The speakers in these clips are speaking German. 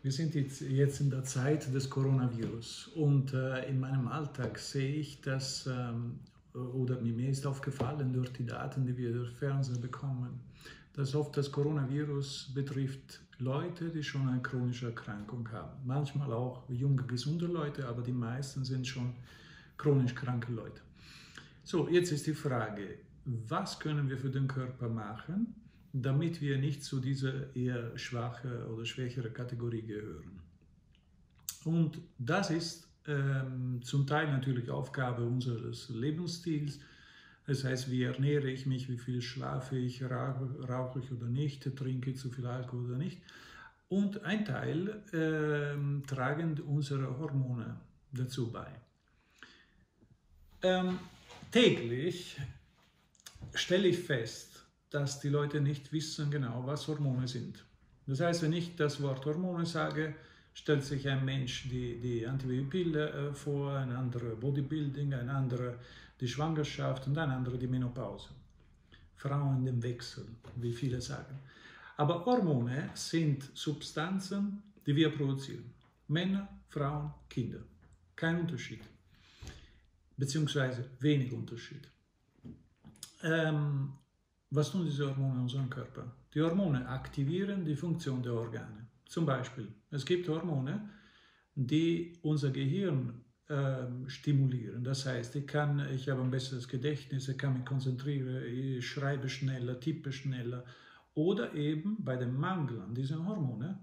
Wir sind jetzt in der Zeit des Coronavirus und in meinem Alltag sehe ich, dass, oder mir ist aufgefallen durch die Daten, die wir durch Fernsehen bekommen, dass oft das Coronavirus betrifft Leute, die schon eine chronische Erkrankung haben. Manchmal auch junge, gesunde Leute, aber die meisten sind schon chronisch kranke Leute. So, jetzt ist die Frage, was können wir für den Körper machen, damit wir nicht zu dieser eher schwache oder schwächere Kategorie gehören. Und das ist zum Teil natürlich Aufgabe unseres Lebensstils. Das heißt, wie ernähre ich mich, wie viel schlafe ich, rauche ich oder nicht, trinke ich zu viel Alkohol oder nicht. Und ein Teil tragen unsere Hormone dazu bei. Täglich stelle ich fest, dass die Leute nicht wissen genau, was Hormone sind. Das heißt, wenn ich das Wort Hormone sage, stellt sich ein Mensch die Antibabypille vor, ein anderer Bodybuilding, ein anderer die Schwangerschaft und ein anderer die Menopause. Frauen im Wechsel, wie viele sagen. Aber Hormone sind Substanzen, die wir produzieren. Männer, Frauen, Kinder. Kein Unterschied. Beziehungsweise wenig Unterschied. Was tun diese Hormone in unserem Körper? Die Hormone aktivieren die Funktion der Organe. Zum Beispiel, es gibt Hormone, die unser Gehirn stimulieren. Das heißt, ich habe ein besseres Gedächtnis, ich kann mich konzentrieren, ich schreibe schneller, tippe schneller. Oder eben bei dem Mangel an diesen Hormonen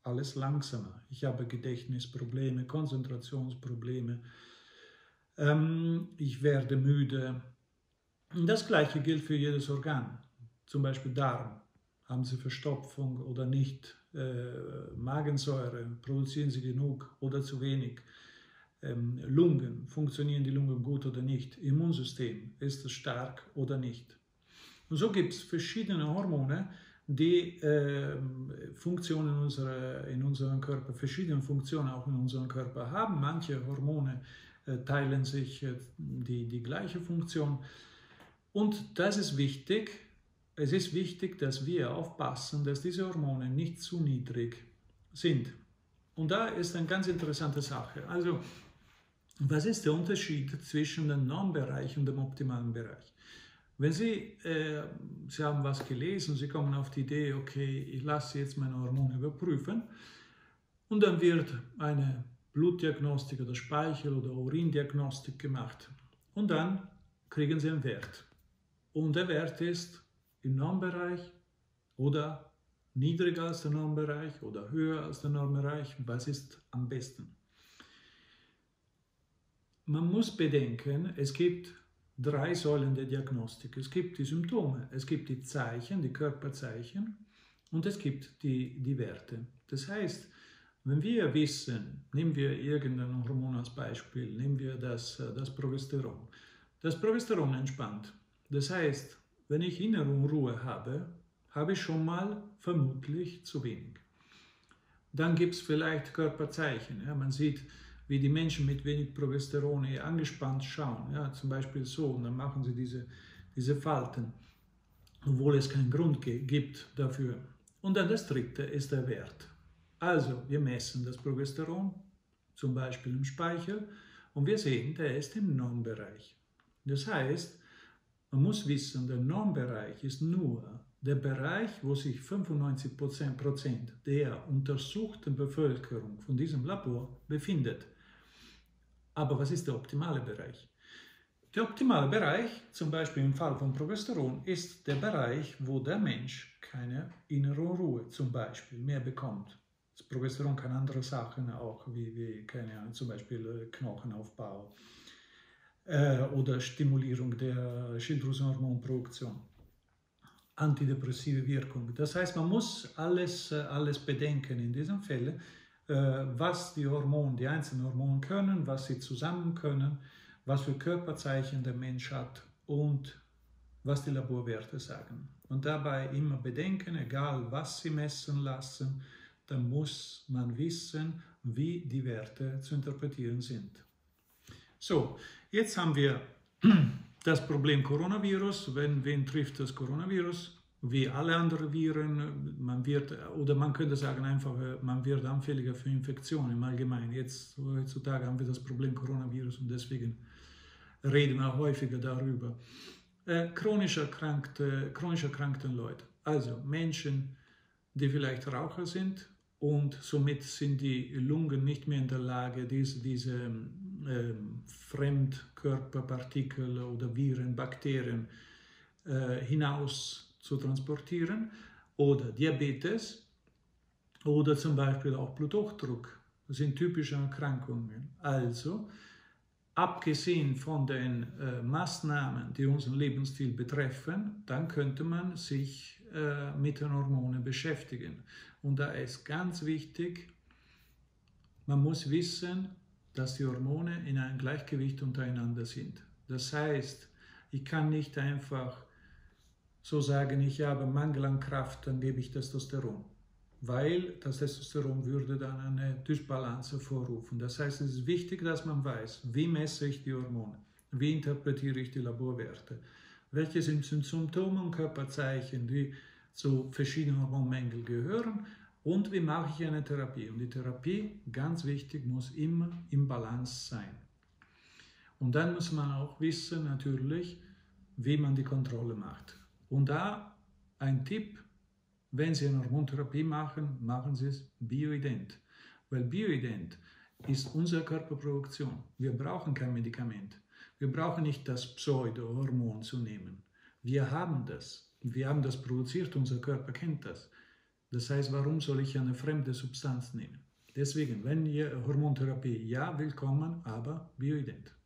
alles langsamer. Ich habe Gedächtnisprobleme, Konzentrationsprobleme, ich werde müde. Das Gleiche gilt für jedes Organ, zum Beispiel Darm. Haben Sie Verstopfung oder nicht? Magensäure, produzieren Sie genug oder zu wenig? Lungen, funktionieren die Lungen gut oder nicht? Immunsystem, ist es stark oder nicht? Und so gibt es verschiedene Hormone, die Funktionen in unserem Körper, verschiedene Funktionen auch in unserem Körper haben. Manche Hormone teilen sich die gleiche Funktion. Und das ist wichtig. Es ist wichtig, dass wir aufpassen, dass diese Hormone nicht zu niedrig sind. Und da ist eine ganz interessante Sache. Also, was ist der Unterschied zwischen dem Normbereich und dem optimalen Bereich? Wenn Sie haben was gelesen, Sie kommen auf die Idee, okay, ich lasse jetzt meine Hormone überprüfen und dann wird eine Blutdiagnostik oder Speichel- oder Urindiagnostik gemacht und dann kriegen Sie einen Wert. Und der Wert ist im Normbereich oder niedriger als der Normbereich oder höher als der Normbereich. Was ist am besten? Man muss bedenken, es gibt 3 Säulen der Diagnostik. Es gibt die Symptome, es gibt die Zeichen, die Körperzeichen und es gibt die Werte. Das heißt, wenn wir wissen, nehmen wir irgendein Hormon als Beispiel, nehmen wir das Progesteron. Das Progesteron entspannt. Das heißt, wenn ich innere Unruhe habe, habe ich schon mal vermutlich zu wenig. Dann gibt es vielleicht Körperzeichen. Ja, man sieht, wie die Menschen mit wenig Progesteron eher angespannt schauen. Ja, zum Beispiel so, und dann machen sie diese Falten, obwohl es keinen Grund gibt dafür. Und dann das dritte ist der Wert. Also, wir messen das Progesteron, zum Beispiel im Speichel, und wir sehen, der ist im Normbereich. Das heißt, man muss wissen, der Normbereich ist nur der Bereich, wo sich 95% der untersuchten Bevölkerung von diesem Labor befindet. Aber was ist der optimale Bereich? Der optimale Bereich, zum Beispiel im Fall von Progesteron, ist der Bereich, wo der Mensch keine innere Ruhe zum Beispiel mehr bekommt. Das Progesteron kann andere Sachen auch, wie keine Ahnung, zum Beispiel Knochenaufbau oder Stimulierung der Schilddrüsenhormonproduktion, antidepressive Wirkung. Das heißt, man muss alles bedenken in diesen Fällen, was die einzelnen Hormone können, was sie zusammen können, was für Körperzeichen der Mensch hat und was die Laborwerte sagen. Und dabei immer bedenken, egal was sie messen lassen, dann muss man wissen, wie die Werte zu interpretieren sind. So, jetzt haben wir das Problem Coronavirus. Wen trifft das Coronavirus? wie alle anderen Viren. Oder man könnte sagen einfach, man wird anfälliger für Infektionen im Allgemeinen. Heutzutage haben wir das Problem Coronavirus und deswegen reden wir häufiger darüber. Chronisch erkrankte Leute, also Menschen, die vielleicht Raucher sind und somit sind die Lungen nicht mehr in der Lage, diese Fremdkörperpartikel oder Viren, Bakterien hinaus zu transportieren, oder Diabetes oder zum Beispiel auch Bluthochdruck. Das sind typische Erkrankungen. Also, abgesehen von den Maßnahmen, die unseren Lebensstil betreffen, dann könnte man sich mit den Hormonen beschäftigen. Und da ist ganz wichtig, man muss wissen, dass die Hormone in einem Gleichgewicht untereinander sind. Das heißt, ich kann nicht einfach so sagen, ich habe Mangel an Kraft, dann gebe ich Testosteron. Weil das Testosteron würde dann eine Dysbalance hervorrufen. Das heißt, es ist wichtig, dass man weiß, wie messe ich die Hormone, wie interpretiere ich die Laborwerte, welche sind Symptome und Körperzeichen, die zu verschiedenen Hormonmängeln gehören und wie mache ich eine Therapie. Und die Therapie, ganz wichtig, muss immer im Balance sein. Und dann muss man auch wissen, natürlich, wie man die Kontrolle macht. Und da ein Tipp: Wenn Sie eine Hormontherapie machen, machen Sie es bioident. Weil bioident ist unsere Körperproduktion. Wir brauchen kein Medikament. Wir brauchen nicht das Pseudohormon zu nehmen. Wir haben das. Wir haben das produziert, unser Körper kennt das. Das heißt, warum soll ich eine fremde Substanz nehmen? Deswegen, wenn ihr Hormontherapie, ja, willkommen, aber bioident.